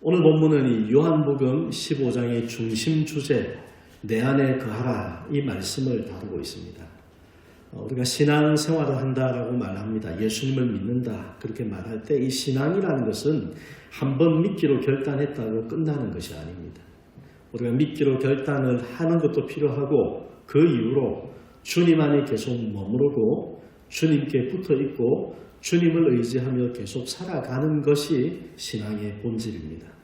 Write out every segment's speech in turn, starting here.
오늘 본문은 이 요한복음 15장의 중심 주제 내 안에 거하라 이 말씀을 다루고 있습니다. 우리가 신앙생활을 한다라고 말합니다. 예수님을 믿는다 그렇게 말할 때 이 신앙이라는 것은 한번 믿기로 결단했다고 끝나는 것이 아닙니다. 우리가 믿기로 결단을 하는 것도 필요하고 그 이후로 주님 안에 계속 머무르고 주님께 붙어있고 주님을 의지하며 계속 살아가는 것이 신앙의 본질입니다.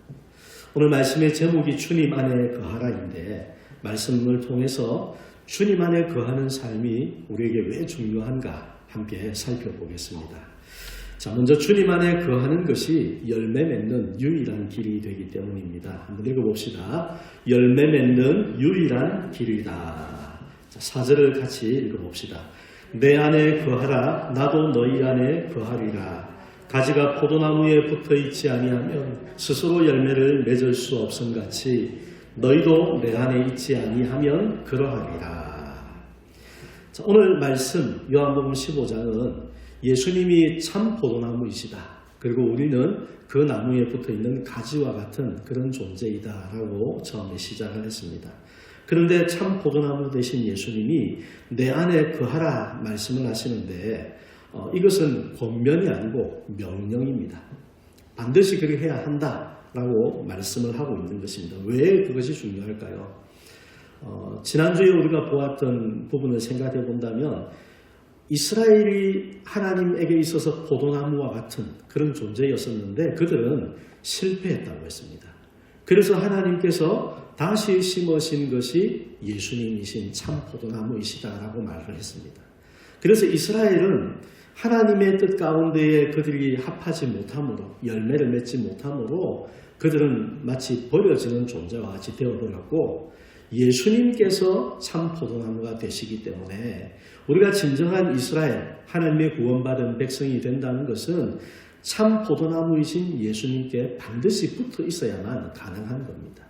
오늘 말씀의 제목이 주님 안에 거하라인데 말씀을 통해서 주님 안에 거하는 삶이 우리에게 왜 중요한가 함께 살펴보겠습니다. 자, 먼저 주님 안에 거하는 것이 열매 맺는 유일한 길이 되기 때문입니다. 한번 읽어봅시다. 열매 맺는 유일한 길이다. 자, 4절을 같이 읽어봅시다. 내 안에 거하라 나도 너희 안에 거하리라. 가지가 포도나무에 붙어있지 아니하면 스스로 열매를 맺을 수 없음같이 너희도 내 안에 있지 아니하면 그러하리라. 자, 오늘 말씀 요한복음 15장은 예수님이 참 포도나무이시다. 그리고 우리는 그 나무에 붙어있는 가지와 같은 그런 존재이다라고 처음에 시작을 했습니다. 그런데 참 포도나무 되신 예수님이 내 안에 거하라 말씀을 하시는데 이것은 권면이 아니고 명령입니다. 반드시 그렇게 해야 한다라고 말씀을 하고 있는 것입니다. 왜 그것이 중요할까요? 지난주에 우리가 보았던 부분을 생각해 본다면 이스라엘이 하나님에게 있어서 포도나무와 같은 그런 존재였었는데 그들은 실패했다고 했습니다. 그래서 하나님께서 다시 심으신 것이 예수님이신 참 포도나무이시다라고 말을 했습니다. 그래서 이스라엘은 하나님의 뜻 가운데에 그들이 합하지 못함으로 열매를 맺지 못함으로 그들은 마치 버려지는 존재와 같이 되어버렸고 예수님께서 참 포도나무가 되시기 때문에 우리가 진정한 이스라엘 하나님의 구원받은 백성이 된다는 것은 참 포도나무이신 예수님께 반드시 붙어 있어야만 가능한 겁니다.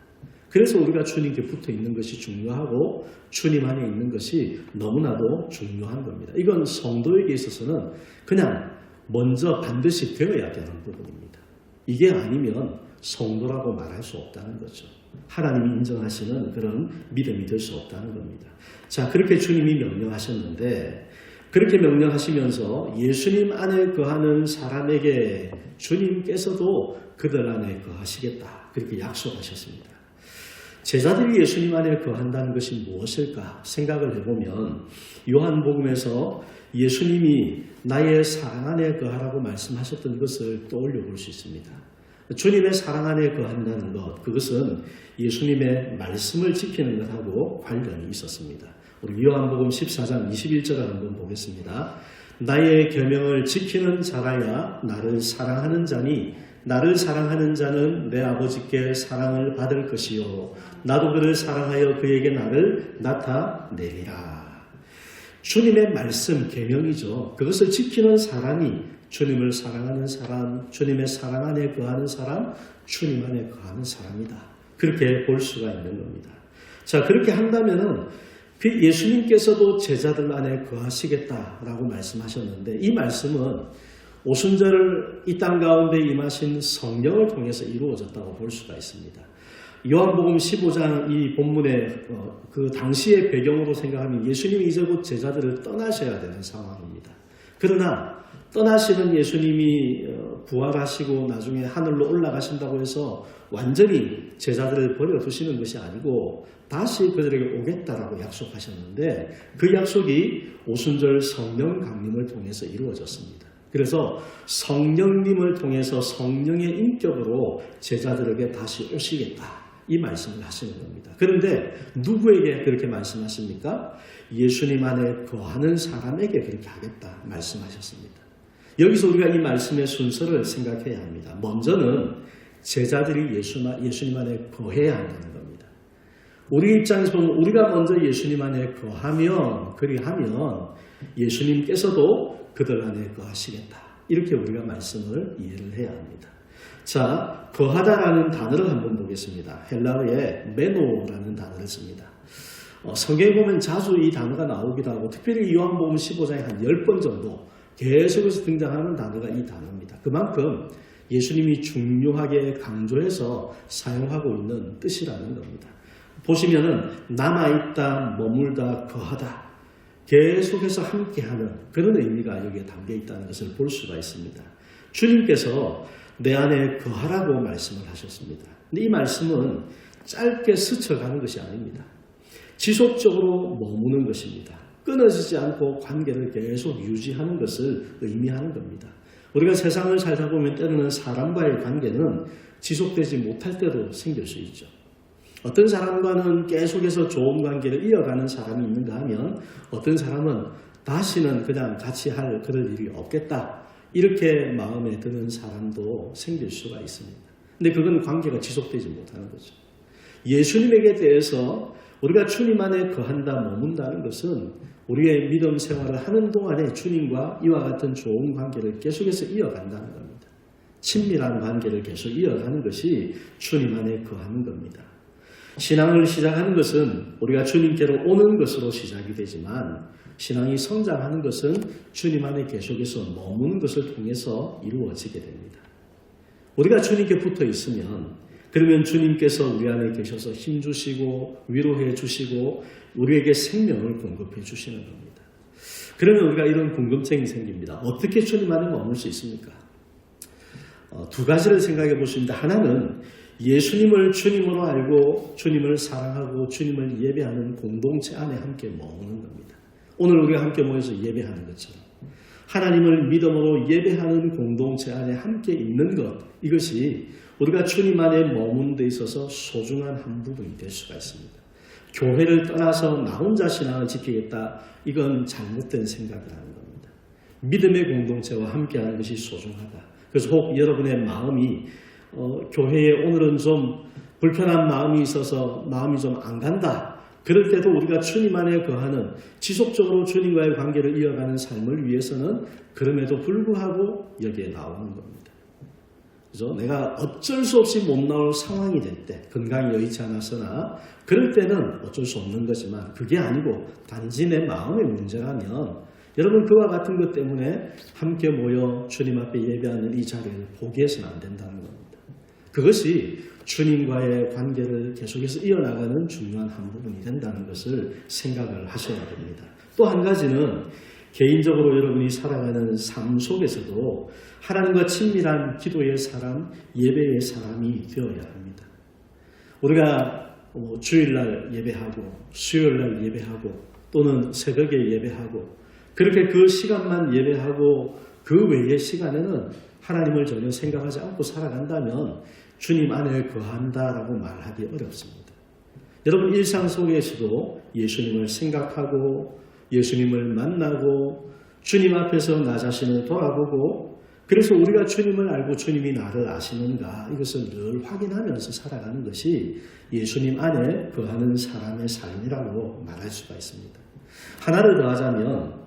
그래서 우리가 주님께 붙어 있는 것이 중요하고 주님 안에 있는 것이 너무나도 중요한 겁니다. 이건 성도에게 있어서는 그냥 먼저 반드시 되어야 되는 부분입니다. 이게 아니면 성도라고 말할 수 없다는 거죠. 하나님이 인정하시는 그런 믿음이 될 수 없다는 겁니다. 자, 그렇게 주님이 명령하셨는데 그렇게 명령하시면서 예수님 안에 거하는 사람에게 주님께서도 그들 안에 거하시겠다. 그렇게 약속하셨습니다. 제자들이 예수님 안에 거한다는 것이 무엇일까 생각을 해보면 요한복음에서 예수님이 나의 사랑 안에 거하라고 말씀하셨던 것을 떠올려 볼 수 있습니다. 주님의 사랑 안에 거한다는 것, 그것은 예수님의 말씀을 지키는 것하고 관련이 있었습니다. 우리 요한복음 14장 21절을 한번 보겠습니다. 나의 계명을 지키는 자라야 나를 사랑하는 자니 나를 사랑하는 자는 내 아버지께 사랑을 받을 것이요 나도 그를 사랑하여 그에게 나를 나타내리라. 주님의 말씀 계명이죠. 그것을 지키는 사람이 주님을 사랑하는 사람, 주님의 사랑 안에 거하는 사람, 주님 안에 거하는 사람이다. 그렇게 볼 수가 있는 겁니다. 자, 그렇게 한다면은 예수님께서도 제자들 안에 거하시겠다라고 말씀하셨는데 이 말씀은 오순절 이 땅 가운데 임하신 성령을 통해서 이루어졌다고 볼 수가 있습니다. 요한복음 15장 이 본문의 그 당시의 배경으로 생각하면 예수님이 이제 곧 제자들을 떠나셔야 되는 상황입니다. 그러나 떠나시는 예수님이 부활하시고 나중에 하늘로 올라가신다고 해서 완전히 제자들을 버려두시는 것이 아니고 다시 그들에게 오겠다라고 약속하셨는데 그 약속이 오순절 성령 강림을 통해서 이루어졌습니다. 그래서 성령님을 통해서 성령의 인격으로 제자들에게 다시 오시겠다. 이 말씀을 하시는 겁니다. 그런데 누구에게 그렇게 말씀하십니까? 예수님 안에 거하는 사람에게 그렇게 하겠다 말씀하셨습니다. 여기서 우리가 이 말씀의 순서를 생각해야 합니다. 먼저는 제자들이 예수님 안에 거해야 한다는 겁니다. 우리 입장에서 보면 우리가 먼저 예수님 안에 거하면 그리하면 예수님께서도 그들 안에 거하시겠다. 이렇게 우리가 말씀을 이해를 해야 합니다. 자, 거하다라는 단어를 한번 보겠습니다. 헬라어에 메노라는 단어를 씁니다. 성경에 보면 자주 이 단어가 나오기도 하고 특별히 요한복음 15장에 한 10번 정도 계속해서 등장하는 단어가 이 단어입니다. 그만큼 예수님이 중요하게 강조해서 사용하고 있는 뜻이라는 겁니다. 보시면은 남아있다, 머물다, 거하다 계속해서 함께하는 그런 의미가 여기에 담겨 있다는 것을 볼 수가 있습니다. 주님께서 내 안에 거하라고 말씀을 하셨습니다. 근데 이 말씀은 짧게 스쳐가는 것이 아닙니다. 지속적으로 머무는 것입니다. 끊어지지 않고 관계를 계속 유지하는 것을 의미하는 겁니다. 우리가 세상을 살다 보면 때로는 사람과의 관계는 지속되지 못할 때도 생길 수 있죠. 어떤 사람과는 계속해서 좋은 관계를 이어가는 사람이 있는가 하면 어떤 사람은 다시는 그냥 같이 할 그럴 일이 없겠다. 이렇게 마음에 드는 사람도 생길 수가 있습니다. 근데 그건 관계가 지속되지 못하는 거죠. 예수님에게 대해서 우리가 주님 안에 거한다, 머문다는 것은 우리의 믿음 생활을 하는 동안에 주님과 이와 같은 좋은 관계를 계속해서 이어간다는 겁니다. 친밀한 관계를 계속 이어가는 것이 주님 안에 거하는 겁니다. 신앙을 시작하는 것은 우리가 주님께로 오는 것으로 시작이 되지만 신앙이 성장하는 것은 주님 안에 계속해서 머무는 것을 통해서 이루어지게 됩니다. 우리가 주님께 붙어 있으면 그러면 주님께서 우리 안에 계셔서 힘주시고 위로해 주시고 우리에게 생명을 공급해 주시는 겁니다. 그러면 우리가 이런 궁금증이 생깁니다. 어떻게 주님 안에 머물 수 있습니까? 두 가지를 생각해 보십니다. 하나는 예수님을 주님으로 알고 주님을 사랑하고 주님을 예배하는 공동체 안에 함께 머무는 겁니다. 오늘 우리가 함께 모여서 예배하는 것처럼 하나님을 믿음으로 예배하는 공동체 안에 함께 있는 것, 이것이 우리가 주님 안에 머무는 데 있어서 소중한 한 부분이 될 수가 있습니다. 교회를 떠나서 나 혼자 신앙을 지키겠다, 이건 잘못된 생각이라는 겁니다. 믿음의 공동체와 함께하는 것이 소중하다. 그래서 혹 여러분의 마음이 교회에 오늘은 좀 불편한 마음이 있어서 마음이 좀 안 간다. 그럴 때도 우리가 주님 안에 거하는 지속적으로 주님과의 관계를 이어가는 삶을 위해서는 그럼에도 불구하고 여기에 나오는 겁니다. 그래서 내가 어쩔 수 없이 못 나올 상황이 될 때, 건강이 여의치 않아서나 그럴 때는 어쩔 수 없는 거지만 그게 아니고 단지 내 마음의 문제라면 여러분 그와 같은 것 때문에 함께 모여 주님 앞에 예배하는 이 자리를 포기해서는 안 된다는 겁니다. 그것이 주님과의 관계를 계속해서 이어나가는 중요한 한 부분이 된다는 것을 생각을 하셔야 됩니다. 또 한 가지는 개인적으로 여러분이 살아가는 삶 속에서도 하나님과 친밀한 기도의 사람, 예배의 사람이 되어야 합니다. 우리가 주일날 예배하고 수요일날 예배하고 또는 새벽에 예배하고 그렇게 그 시간만 예배하고 그 외의 시간에는 하나님을 전혀 생각하지 않고 살아간다면 주님 안에 거한다라고 말하기 어렵습니다. 여러분 일상 속에서도 예수님을 생각하고 예수님을 만나고 주님 앞에서 나 자신을 돌아보고 그래서 우리가 주님을 알고 주님이 나를 아시는가 이것을 늘 확인하면서 살아가는 것이 예수님 안에 거하는 사람의 삶이라고 말할 수가 있습니다. 하나를 더하자면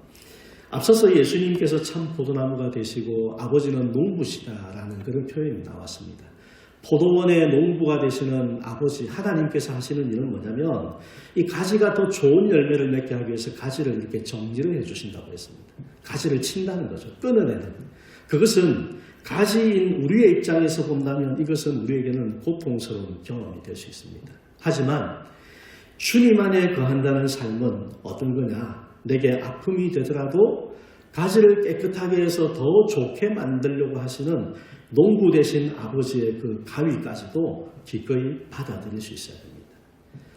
앞서서 예수님께서 참 포도나무가 되시고 아버지는 농부시다라는 그런 표현이 나왔습니다. 포도원의 농부가 되시는 아버지 하나님께서 하시는 일은 뭐냐면 이 가지가 더 좋은 열매를 맺게 하기 위해서 가지를 이렇게 정지를 해주신다고 했습니다. 가지를 친다는 거죠. 끊어내는. 그것은 가지인 우리의 입장에서 본다면 이것은 우리에게는 고통스러운 경험이 될 수 있습니다. 하지만 주님 안에 거한다는 삶은 어떤 거냐? 내게 아픔이 되더라도 가지를 깨끗하게 해서 더 좋게 만들려고 하시는 농부 되신 아버지의 그 가위까지도 기꺼이 받아들일 수 있어야 됩니다.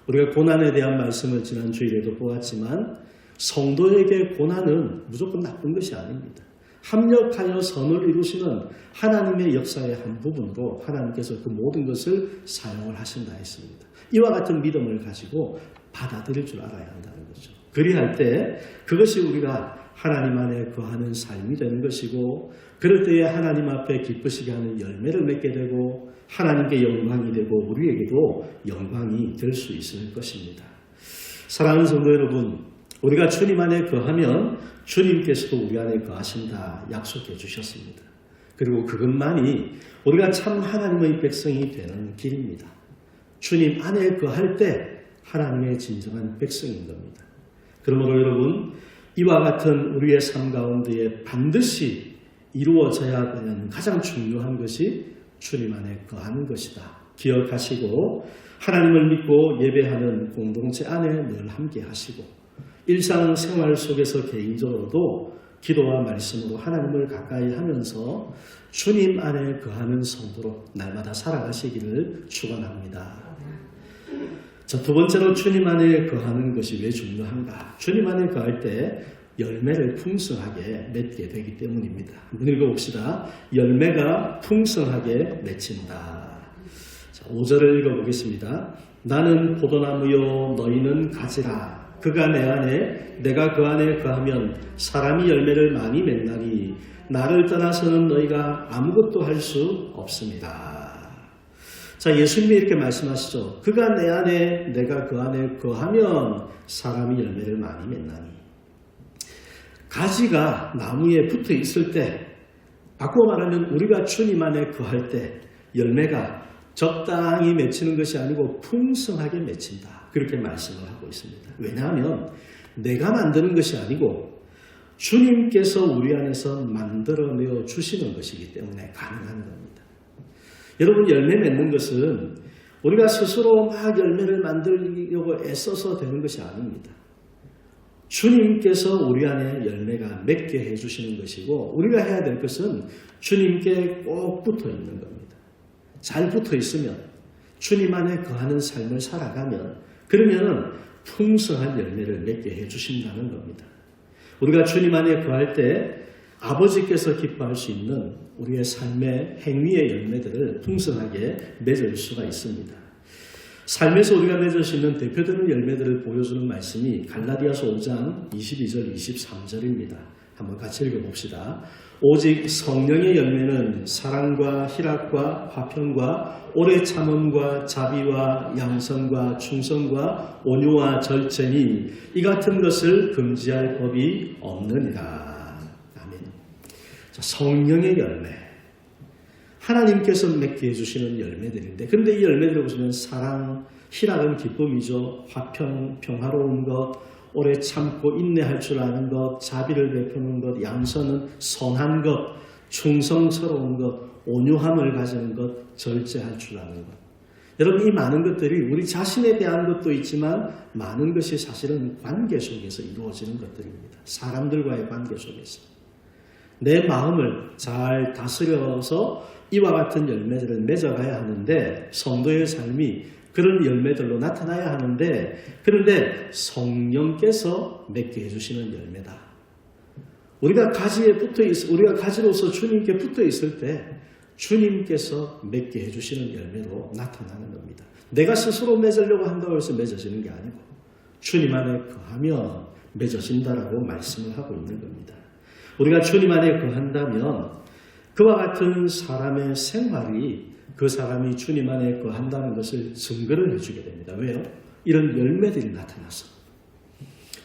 우리가 고난에 대한 말씀을 지난 주일에도 보았지만 성도에게 고난은 무조건 나쁜 것이 아닙니다. 합력하여 선을 이루시는 하나님의 역사의 한 부분으로 하나님께서 그 모든 것을 사용을 하신다 했습니다. 이와 같은 믿음을 가지고 받아들일 줄 알아야 한다는 거죠. 그리할 때 그것이 우리가 하나님 안에 거하는 삶이 되는 것이고 그럴 때에 하나님 앞에 기쁘시게 하는 열매를 맺게 되고 하나님께 영광이 되고 우리에게도 영광이 될 수 있을 것입니다. 사랑하는 성도 여러분, 우리가 주님 안에 거하면 주님께서도 우리 안에 거하신다 약속해 주셨습니다. 그리고 그것만이 우리가 참 하나님의 백성이 되는 길입니다. 주님 안에 거할 때 하나님의 진정한 백성인 겁니다. 그러므로 여러분 이와 같은 우리의 삶 가운데에 반드시 이루어져야 되는 가장 중요한 것이 주님 안에 거하는 것이다. 기억하시고 하나님을 믿고 예배하는 공동체 안에 늘 함께 하시고 일상생활 속에서 개인적으로도 기도와 말씀으로 하나님을 가까이 하면서 주님 안에 거하는 성도로 날마다 살아가시기를 축원합니다. 자, 두 번째로 주님 안에 거하는 것이 왜 중요한가? 주님 안에 거할 때 열매를 풍성하게 맺게 되기 때문입니다. 한번 읽어봅시다. 열매가 풍성하게 맺힌다. 자, 5절을 읽어보겠습니다. 나는 포도나무요 너희는 가지라. 그가 내 안에 내가 그 안에 거하면 사람이 열매를 많이 맺나니 나를 떠나서는 너희가 아무것도 할 수 없습니다. 자, 예수님이 이렇게 말씀하시죠. 그가 내 안에 내가 그 안에 거하면 사람이 열매를 많이 맺나니. 가지가 나무에 붙어 있을 때, 바꾸어 말하면 우리가 주님 안에 거할 때 열매가 적당히 맺히는 것이 아니고 풍성하게 맺힌다. 그렇게 말씀을 하고 있습니다. 왜냐하면 내가 만드는 것이 아니고 주님께서 우리 안에서 만들어내어 주시는 것이기 때문에 가능한 겁니다. 여러분, 열매 맺는 것은 우리가 스스로 막 열매를 만들려고 애써서 되는 것이 아닙니다. 주님께서 우리 안에 열매가 맺게 해주시는 것이고 우리가 해야 될 것은 주님께 꼭 붙어 있는 겁니다. 잘 붙어 있으면 주님 안에 거하는 삶을 살아가면 그러면 풍성한 열매를 맺게 해주신다는 겁니다. 우리가 주님 안에 거할 때 아버지께서 기뻐할 수 있는 우리의 삶의 행위의 열매들을 풍성하게 맺을 수가 있습니다. 삶에서 우리가 맺을 수 있는 대표되는 열매들을 보여주는 말씀이 갈라디아서 5장 22절 23절입니다. 한번 같이 읽어봅시다. 오직 성령의 열매는 사랑과 희락과 화평과 오래 참음과 자비와 양선과 충성과 온유와 절제니 이 같은 것을 금지할 법이 없느니라. 아멘. 자, 성령의 열매, 하나님께서 맺게 해주시는 열매들인데, 그런데 이 열매들을 보시면 사랑, 희락은 기쁨이죠. 화평, 평화로운 것, 오래 참고 인내할 줄 아는 것, 자비를 베푸는 것, 양선은 선한 것, 충성스러운 것, 온유함을 가지는 것, 절제할 줄 아는 것. 여러분, 이 많은 것들이 우리 자신에 대한 것도 있지만 많은 것이 사실은 관계 속에서 이루어지는 것들입니다. 사람들과의 관계 속에서. 내 마음을 잘 다스려서 이와 같은 열매들을 맺어가야 하는데, 성도의 삶이 그런 열매들로 나타나야 하는데, 그런데 성령께서 맺게 해주시는 열매다. 우리가 우리가 가지로서 주님께 붙어 있을 때 주님께서 맺게 해주시는 열매로 나타나는 겁니다. 내가 스스로 맺으려고 한다고 해서 맺어지는 게 아니고 주님 안에 거하면 맺어진다라고 말씀을 하고 있는 겁니다. 우리가 주님 안에 거한다면 그와 같은 사람의 생활이 그 사람이 주님 안에 거한다는 것을 증거를 해주게 됩니다. 왜요? 이런 열매들이 나타나서.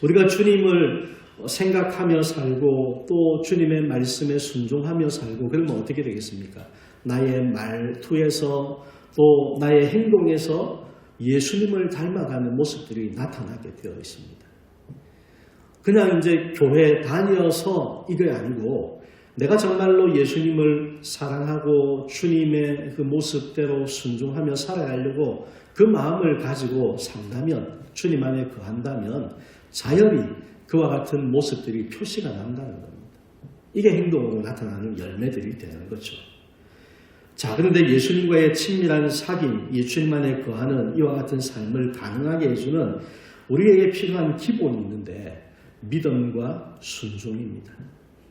우리가 주님을 생각하며 살고 또 주님의 말씀에 순종하며 살고 그러면 어떻게 되겠습니까? 나의 말투에서 또 나의 행동에서 예수님을 닮아가는 모습들이 나타나게 되어 있습니다. 그냥 이제 교회 다녀서 이게 아니고 내가 정말로 예수님을 사랑하고 주님의 그 모습대로 순종하며 살아가려고 그 마음을 가지고 산다면, 주님 안에 거한다면 자연히 그와 같은 모습들이 표시가 난다는 겁니다. 이게 행동으로 나타나는 열매들이 되는 거죠. 자, 그런데 예수님과의 친밀한 사귐, 예수님 안에 거하는 이와 같은 삶을 가능하게 해주는 우리에게 필요한 기본이 있는데 믿음과 순종입니다.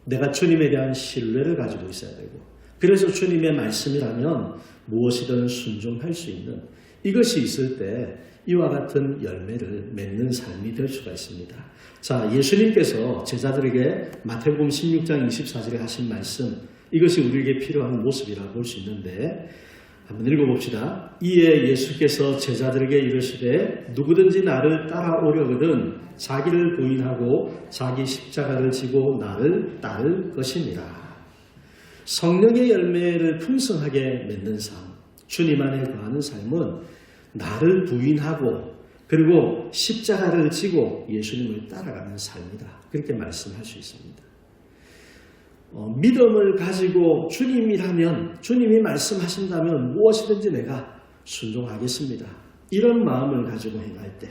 내가 주님에 대한 신뢰를 가지고 있어야 되고, 그래서 주님의 말씀이라면 무엇이든 순종할 수 있는 이것이 있을 때 이와 같은 열매를 맺는 삶이 될 수가 있습니다. 자, 예수님께서 제자들에게 마태복음 16장 24절에 하신 말씀, 이것이 우리에게 필요한 모습이라고 볼 수 있는데 한번 읽어봅시다. 이에 예수께서 제자들에게 이르시되 누구든지 나를 따라오려거든 자기를 부인하고 자기 십자가를 지고 나를 따를 것이니라. 성령의 열매를 풍성하게 맺는 삶, 주님 안에 거하는 삶은 나를 부인하고 그리고 십자가를 지고 예수님을 따라가는 삶이다. 그렇게 말씀할 수 있습니다. 믿음을 가지고 주님이라면, 주님이 말씀하신다면 무엇이든지 내가 순종하겠습니다. 이런 마음을 가지고 행할 때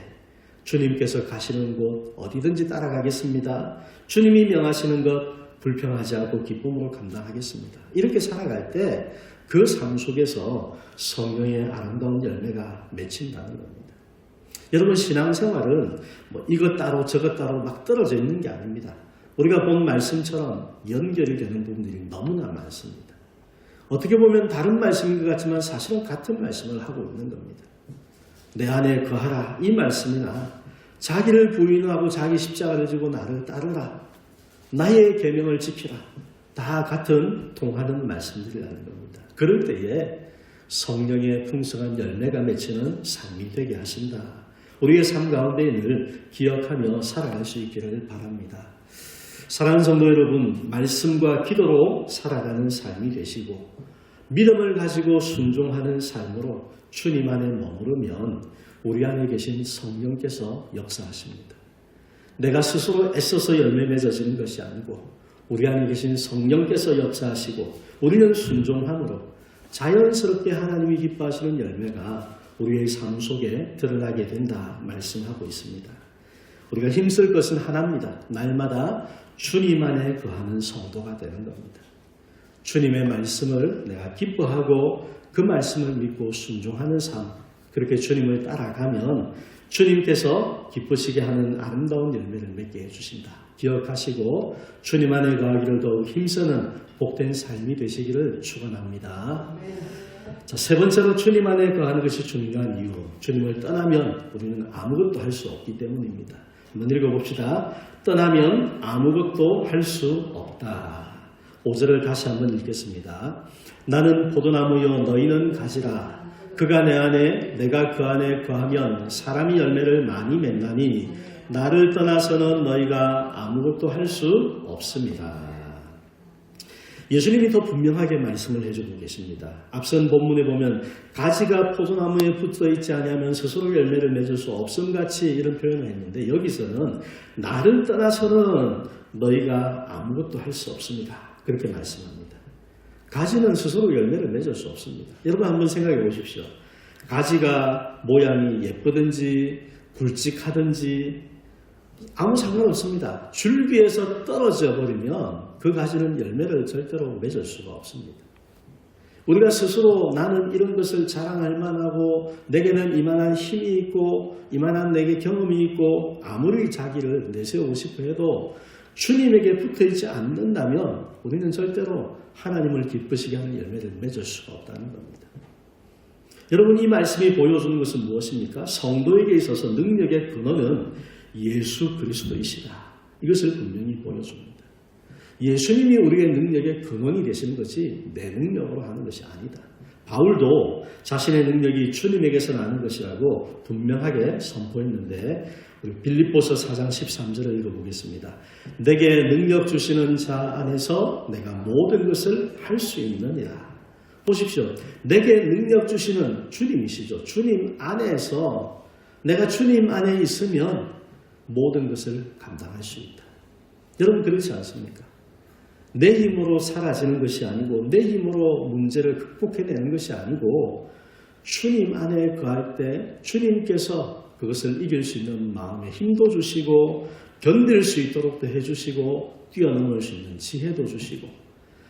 주님께서 가시는 곳 어디든지 따라가겠습니다. 주님이 명하시는 것 불평하지 않고 기쁨으로 감당하겠습니다. 이렇게 살아갈 때 그 삶 속에서 성령의 아름다운 열매가 맺힌다는 겁니다. 여러분, 신앙생활은 이것 따로 저것 따로 막 떨어져 있는 게 아닙니다. 우리가 본 말씀처럼 연결이 되는 부분들이 너무나 많습니다. 어떻게 보면 다른 말씀인 것 같지만 사실은 같은 말씀을 하고 있는 겁니다. 내 안에 거하라, 이 말씀이나 자기를 부인하고 자기 십자가를 지고 나를 따르라, 나의 계명을 지키라, 다 같은 통하는 말씀들이라는 겁니다. 그럴 때에 성령의 풍성한 열매가 맺히는 삶이 되게 하신다. 우리의 삶 가운데 늘 기억하며 살아갈 수 있기를 바랍니다. 사랑하는 성도 여러분, 말씀과 기도로 살아가는 삶이 되시고 믿음을 가지고 순종하는 삶으로 주님 안에 머무르면 우리 안에 계신 성령께서 역사하십니다. 내가 스스로 애써서 열매 맺어지는 것이 아니고 우리 안에 계신 성령께서 역사하시고 우리는 순종함으로 자연스럽게 하나님이 기뻐하시는 열매가 우리의 삶 속에 드러나게 된다 말씀하고 있습니다. 우리가 힘쓸 것은 하나입니다. 날마다 주님 안에 거하는 성도가 되는 겁니다. 주님의 말씀을 내가 기뻐하고 그 말씀을 믿고 순종하는 삶, 그렇게 주님을 따라가면 주님께서 기쁘시게 하는 아름다운 열매를 맺게 해주신다. 기억하시고 주님 안에 거하기를 더욱 힘쓰는 복된 삶이 되시기를 축원합니다. 자, 세 번째로 주님 안에 거하는 것이 중요한 이유, 주님을 떠나면 우리는 아무것도 할 수 없기 때문입니다. 한번 읽어봅시다. 떠나면 아무것도 할 수 없다. 5절을 다시 한번 읽겠습니다. 나는 포도나무여 너희는 가지라. 그가 내 안에 내가 그 안에 거하면 사람이 열매를 많이 맺나니 나를 떠나서는 너희가 아무것도 할 수 없습니다. 예수님이 더 분명하게 말씀을 해주고 계십니다. 앞선 본문에 보면 가지가 포도나무에 붙어 있지 않으면 스스로 열매를 맺을 수 없음같이 이런 표현을 했는데 여기서는 나를 떠나서는 너희가 아무것도 할 수 없습니다. 그렇게 말씀합니다. 가지는 스스로 열매를 맺을 수 없습니다. 여러분 한번 생각해 보십시오. 가지가 모양이 예쁘든지 굵직하든지 아무 상관없습니다. 줄기에서 떨어져 버리면 그 가지는 열매를 절대로 맺을 수가 없습니다. 우리가 스스로 나는 이런 것을 자랑할 만하고 내게는 이만한 힘이 있고 이만한 내게 경험이 있고 아무리 자기를 내세우고 싶어 해도 주님에게 붙어있지 않는다면 우리는 절대로 하나님을 기쁘시게 하는 열매를 맺을 수가 없다는 겁니다. 여러분, 이 말씀이 보여주는 것은 무엇입니까? 성도에게 있어서 능력의 근원은 예수 그리스도이시다. 이것을 분명히 보여줍니다. 예수님이 우리의 능력의 근원이 되시는 것이 내 능력으로 하는 것이 아니다. 바울도 자신의 능력이 주님에게서 나는 것이라고 분명하게 선포했는데 우리 빌립보서 4장 13절을 읽어보겠습니다. 내게 능력 주시는 자 안에서 내가 모든 것을 할 수 있느니라. 보십시오. 내게 능력 주시는 주님이시죠. 주님 안에서 내가 주님 안에 있으면 모든 것을 감당할 수 있다. 여러분 그렇지 않습니까? 내 힘으로 사라지는 것이 아니고 내 힘으로 문제를 극복해내는 것이 아니고 주님 안에 거할 때 주님께서 그것을 이길 수 있는 마음의 힘도 주시고 견딜 수 있도록도 해주시고 뛰어넘을 수 있는 지혜도 주시고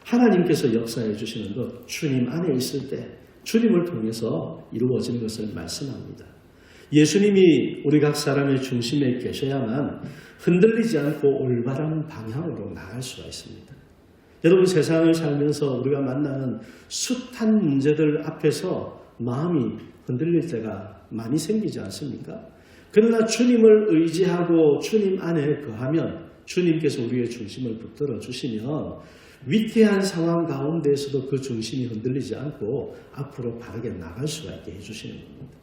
하나님께서 역사해 주시는 것 주님 안에 있을 때 주님을 통해서 이루어지는 것을 말씀합니다. 예수님이 우리 각 사람의 중심에 계셔야만 흔들리지 않고 올바른 방향으로 나갈 수가 있습니다. 여러분 세상을 살면서 우리가 만나는 숱한 문제들 앞에서 마음이 흔들릴 때가 많이 생기지 않습니까? 그러나 주님을 의지하고 주님 안에 거하면 주님께서 우리의 중심을 붙들어 주시면 위태한 상황 가운데에서도 그 중심이 흔들리지 않고 앞으로 바르게 나갈 수가 있게 해주시는 겁니다.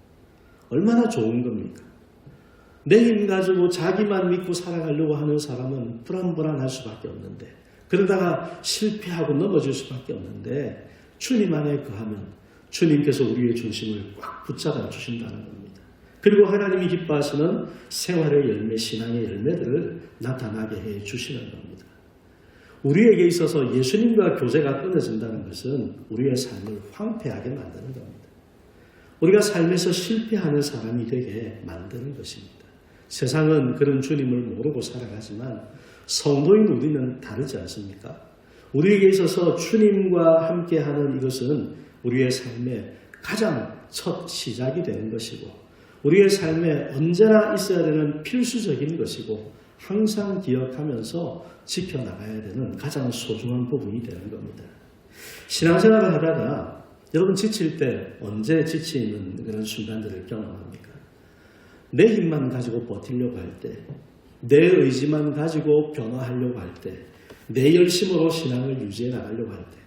얼마나 좋은 겁니까? 내 힘 가지고 자기만 믿고 살아가려고 하는 사람은 불안불안할 수밖에 없는데 그러다가 실패하고 넘어질 수밖에 없는데 주님 안에 거하면 주님께서 우리의 중심을 꽉 붙잡아 주신다는 겁니다. 그리고 하나님이 기뻐하시는 생활의 열매, 신앙의 열매들을 나타나게 해 주시는 겁니다. 우리에게 있어서 예수님과 교제가 끊어진다는 것은 우리의 삶을 황폐하게 만드는 겁니다. 우리가 삶에서 실패하는 사람이 되게 만드는 것입니다. 세상은 그런 주님을 모르고 살아가지만 성도인 우리는 다르지 않습니까? 우리에게 있어서 주님과 함께하는 이것은 우리의 삶의 가장 첫 시작이 되는 것이고 우리의 삶에 언제나 있어야 되는 필수적인 것이고 항상 기억하면서 지켜나가야 되는 가장 소중한 부분이 되는 겁니다. 신앙생활을 하다가 여러분 지칠 때 언제 지치는 그런 순간들을 경험합니까? 내 힘만 가지고 버티려고 할 때, 내 의지만 가지고 변화하려고 할 때, 내 열심으로 신앙을 유지해 나가려고 할 때,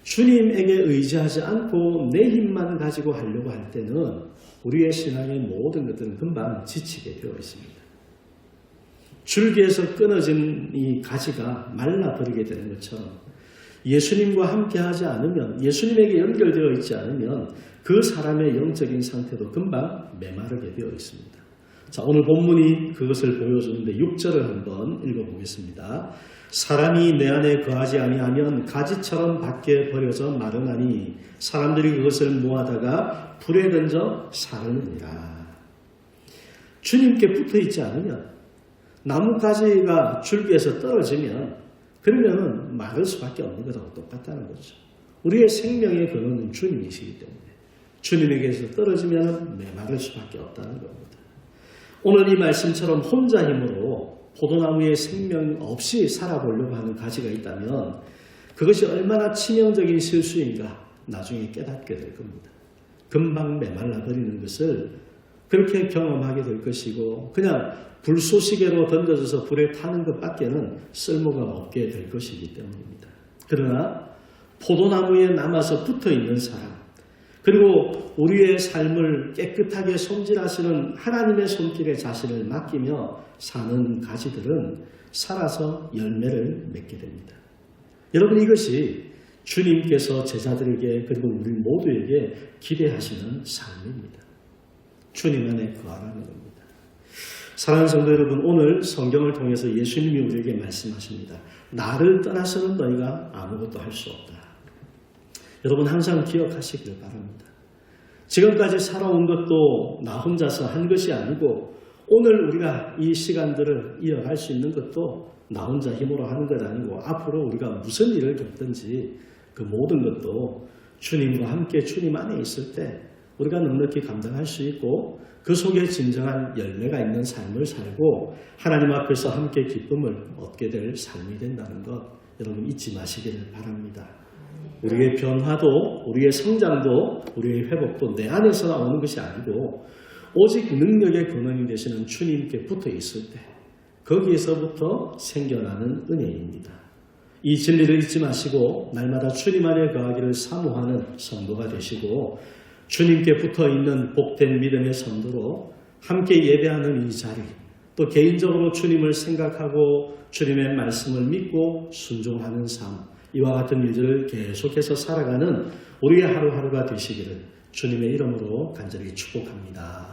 주님에게 의지하지 않고 내 힘만 가지고 하려고 할 때는 우리의 신앙의 모든 것들은 금방 지치게 되어 있습니다. 줄기에서 끊어진 이 가지가 말라버리게 되는 것처럼 예수님과 함께하지 않으면, 예수님에게 연결되어 있지 않으면 그 사람의 영적인 상태도 금방 메마르게 되어 있습니다. 자, 오늘 본문이 그것을 보여주는데 6절을 한번 읽어보겠습니다. 사람이 내 안에 거하지 아니하면 가지처럼 밖에 버려져 마르나니 사람들이 그것을 모아다가 불에 던져 사르느니라. 주님께 붙어있지 않으면, 나뭇가지가 줄기에서 떨어지면 그러면 마를 수밖에 없는 것하고 똑같다는 거죠. 우리의 생명의 근원은 주님이시기 때문에 주님에게서 떨어지면 메마를 수밖에 없다는 겁니다. 오늘 이 말씀처럼 혼자 힘으로 포도나무의 생명 없이 살아보려고 하는 가지가 있다면 그것이 얼마나 치명적인 실수인가 나중에 깨닫게 될 겁니다. 금방 메말라 버리는 것을 그렇게 경험하게 될 것이고 그냥 불쏘시개로 던져져서 불에 타는 것밖에는 쓸모가 없게 될 것이기 때문입니다. 그러나 포도나무에 남아서 붙어있는 사람, 그리고 우리의 삶을 깨끗하게 손질하시는 하나님의 손길에 자신을 맡기며 사는 가지들은 살아서 열매를 맺게 됩니다. 여러분, 이것이 주님께서 제자들에게 그리고 우리 모두에게 기대하시는 삶입니다. 주님 안에 거하라는 겁니다. 사랑하는 성도 여러분, 오늘 성경을 통해서 예수님이 우리에게 말씀하십니다. 나를 떠나서는 너희가 아무것도 할 수 없다. 여러분 항상 기억하시길 바랍니다. 지금까지 살아온 것도 나 혼자서 한 것이 아니고 오늘 우리가 이 시간들을 이어갈 수 있는 것도 나 혼자 힘으로 하는 것 아니고 앞으로 우리가 무슨 일을 겪든지 그 모든 것도 주님과 함께 주님 안에 있을 때 우리가 넉넉히 감당할 수 있고 그 속에 진정한 열매가 있는 삶을 살고 하나님 앞에서 함께 기쁨을 얻게 될 삶이 된다는 것 여러분 잊지 마시기를 바랍니다. 우리의 변화도 우리의 성장도 우리의 회복도 내 안에서 나오는 것이 아니고 오직 능력의 근원이 되시는 주님께 붙어 있을 때 거기에서부터 생겨나는 은혜입니다. 이 진리를 잊지 마시고 날마다 주님 안에 거하기를 사모하는 성도가 되시고 주님께 붙어있는 복된 믿음의 성도로 함께 예배하는 이 자리, 또 개인적으로 주님을 생각하고 주님의 말씀을 믿고 순종하는 삶, 이와 같은 일들을 계속해서 살아가는 우리의 하루하루가 되시기를 주님의 이름으로 간절히 축복합니다.